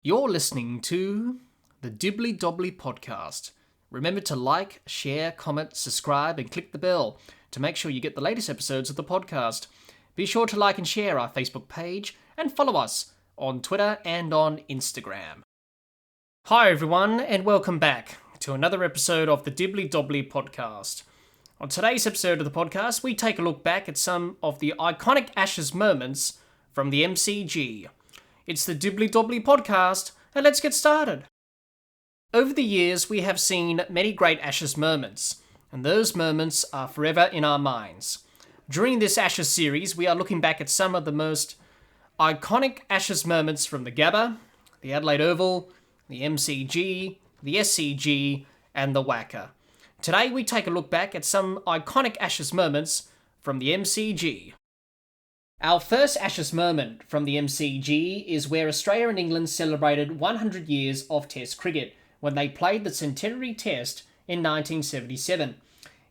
You're listening to the Dibbly Dobbly Podcast. Remember to like, share, comment, subscribe, and click the bell to make sure you get the latest episodes of the podcast. Be sure to like and share our Facebook page and follow us on Twitter and on Instagram. Hi everyone, and welcome back to another episode of the Dibbly Dobbly Podcast. On today's episode of the podcast, we take a look back at some of the iconic Ashes moments from the MCG. It's the Dibbly Dobbly Podcast, and let's get started. Over the years, we have seen many great Ashes moments, and those moments are forever in our minds. During this Ashes series, we are looking back at some of the most iconic Ashes moments from the Gabba, the Adelaide Oval, the MCG, the SCG, and the WACA. Today, we take a look back at some iconic Ashes moments from the MCG. Our first Ashes moment from the MCG is where Australia and England celebrated 100 years of Test cricket when they played the Centenary Test in 1977.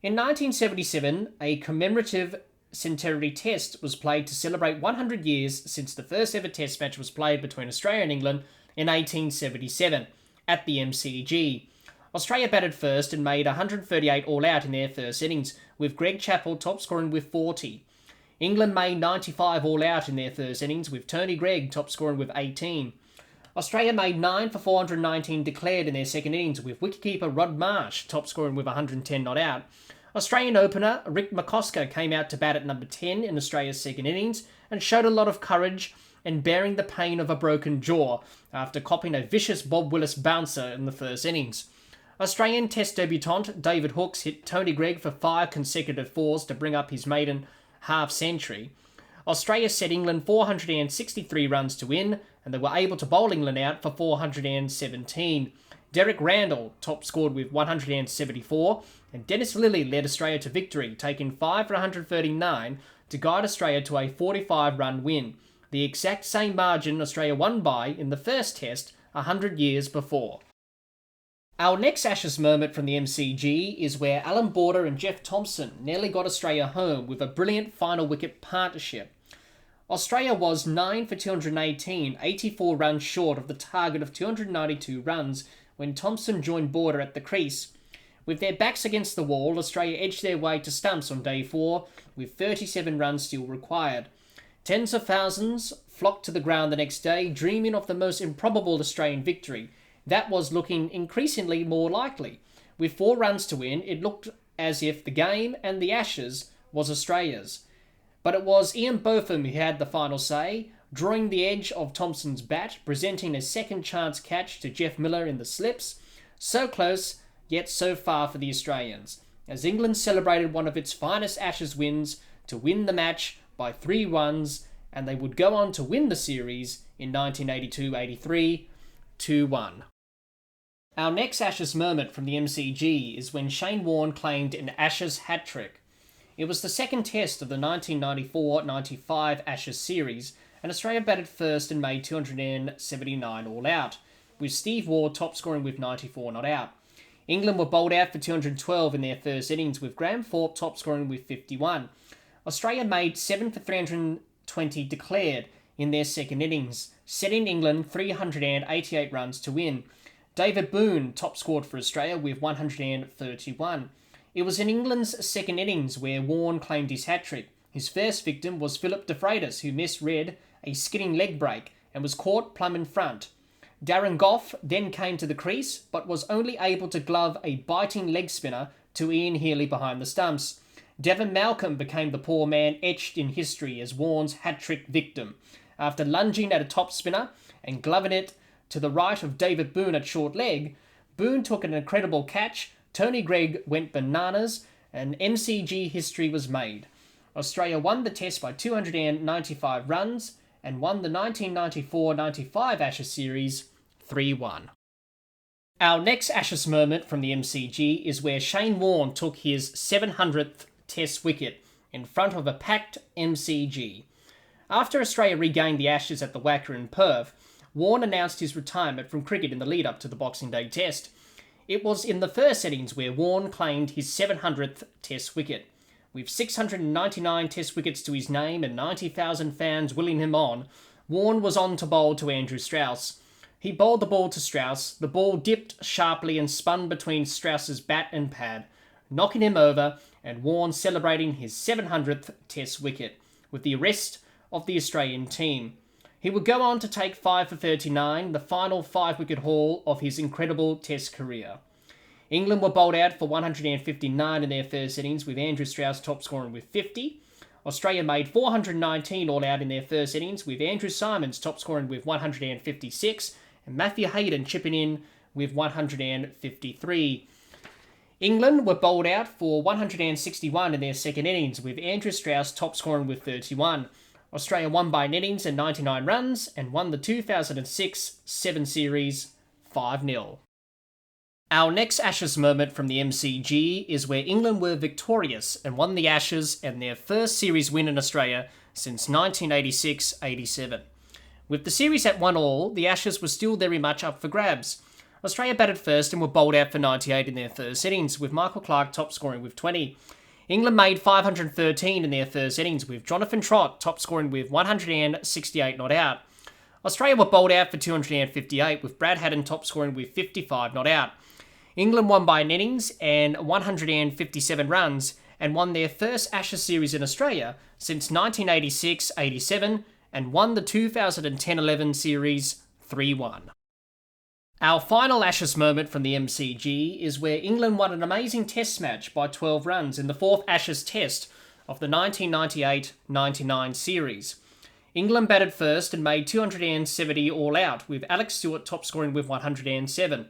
In 1977, a commemorative Centenary Test was played to celebrate 100 years since the first ever Test match was played between Australia and England in 1877 at the MCG. Australia batted first and made 138 all out in their first innings, with Greg Chappell top scoring with 40. England made 95 all out in their first innings, with Tony Greig top scoring with 18. Australia made 9 for 419 declared in their second innings, with wicketkeeper Rod Marsh top scoring with 110 not out. Australian opener Rick McCosker came out to bat at number 10 in Australia's second innings and showed a lot of courage and bearing the pain of a broken jaw after copping a vicious Bob Willis bouncer in the first innings. Australian Test debutant David Hookes hit Tony Greig for 5 consecutive fours to bring up his maiden half-century. Australia set England 463 runs to win, and they were able to bowl England out for 417. Derek Randall top scored with 174, and Dennis Lillee led Australia to victory, taking 5 for 139 to guide Australia to a 45-run win, the exact same margin Australia won by in the first Test 100 years before. Our next Ashes moment from the MCG is where Allan and Jeff Thomson nearly got Australia home with a brilliant final wicket partnership. Australia was 9 for 218, 84 runs short of the target of 292 runs when Thomson joined Border at the crease. With their backs against the wall, Australia edged their way to stumps on day 4, with 37 runs still required. Tens of thousands flocked to the ground the next day, dreaming of the most improbable Australian victory. That was looking increasingly more likely. With 4 runs to win, it looked as if the game and the Ashes was Australia's. But it was Ian Botham who had the final say, drawing the edge of Thomson's bat, presenting a second chance catch to Jeff Miller in the slips. So close, yet so far for the Australians, as England celebrated one of its finest Ashes wins to win the match by 3 runs, and they would go on to win the series in 1982-83, 2-1. Our next Ashes moment from the MCG is when Shane Warne claimed an Ashes hat-trick. It was the second Test of the 1994-95 Ashes series, and Australia batted first and made 279 all out, with Steve Waugh top scoring with 94 not out. England were bowled out for 212 in their first innings, with Graham Thorpe top scoring with 51. Australia made 7 for 320 declared in their second innings, setting England 388 runs to win. David Boon top scored for Australia with 131. It was in England's second innings where Warne claimed his hat-trick. His first victim was Philip de Freitas, who misread a skidding leg break and was caught plumb in front. Darren Gough then came to the crease, but was only able to glove a biting leg spinner to Ian Healy behind the stumps. Devon Malcolm became the poor man etched in history as Warne's hat-trick victim. After lunging at a top spinner and gloving it to the right of David Boon at short leg, Boon took an incredible catch, Tony Greig went bananas, and MCG history was made. Australia won the Test by 295 runs and won the 1994-95 Ashes series 3-1. Our next Ashes moment from the MCG is where Shane Warne took his 700th Test wicket in front of a packed MCG. After Australia regained the Ashes at the WACA in Perth, Warne announced his retirement from cricket in the lead-up to the Boxing Day Test. It was in the first innings where Warne claimed his 700th Test wicket. With 699 Test wickets to his name and 90,000 fans willing him on, Warne was on to bowl to Andrew Strauss. He bowled the ball to Strauss. The ball dipped sharply and spun between Strauss's bat and pad, knocking him over, and Warne celebrating his 700th Test wicket with the arrest of the Australian team. He would go on to take 5 for 39, the final 5-wicket haul of his incredible Test career. England were bowled out for 159 in their first innings, with Andrew Strauss top scoring with 50. Australia made 419 all out in their first innings, with Andrew Symonds top scoring with 156 and Matthew Hayden chipping in with 153. England were bowled out for 161 in their second innings, with Andrew Strauss top scoring with 31. Australia won by an innings and 99 runs and won the 2006 7 Series 5-0. Our next Ashes moment from the MCG is where England were victorious and won the Ashes and their first series win in Australia since 1986-87. With the series at 1-1, the Ashes were still very much up for grabs. Australia batted first and were bowled out for 98 in their first innings, with Michael Clarke top scoring with 20. England made 513 in their first innings, with Jonathan Trott top scoring with 168 not out. Australia were bowled out for 258, with Brad Haddin top scoring with 55 not out. England won by an innings and 157 runs and won their first Ashes series in Australia since 1986-87 and won the 2010-11 series 3-1. Our final Ashes moment from the MCG is where England won an amazing Test match by 12 runs in the fourth Ashes Test of the 1998-99 series. England batted first and made 270 all out, with Alex Stewart top scoring with 107.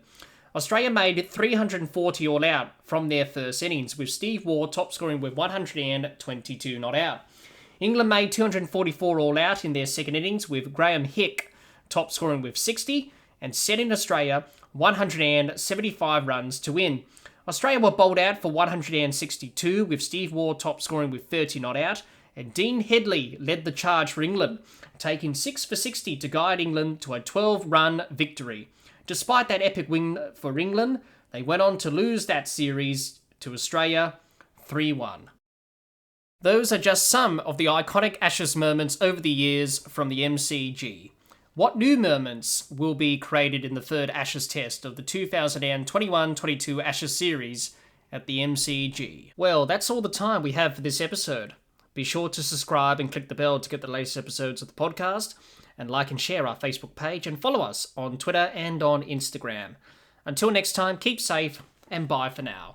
Australia made 340 all out from their first innings, with Steve Waugh top scoring with 122 not out. England made 244 all out in their second innings, with Graham Hick top scoring with 60 and setting Australia 175 runs to win. Australia were bowled out for 162, with Steve Waugh top scoring with 30 not out, and Dean Headley led the charge for England, taking 6 for 60 to guide England to a 12-run victory. Despite that epic win for England, they went on to lose that series to Australia 3-1. Those are just some of the iconic Ashes moments over the years from the MCG. What new moments will be created in the third Ashes Test of the 2021-22 Ashes series at the MCG? Well, that's all the time we have for this episode. Be sure to subscribe and click the bell to get the latest episodes of the podcast, and like and share our Facebook page and follow us on Twitter and on Instagram. Until next time, keep safe and bye for now.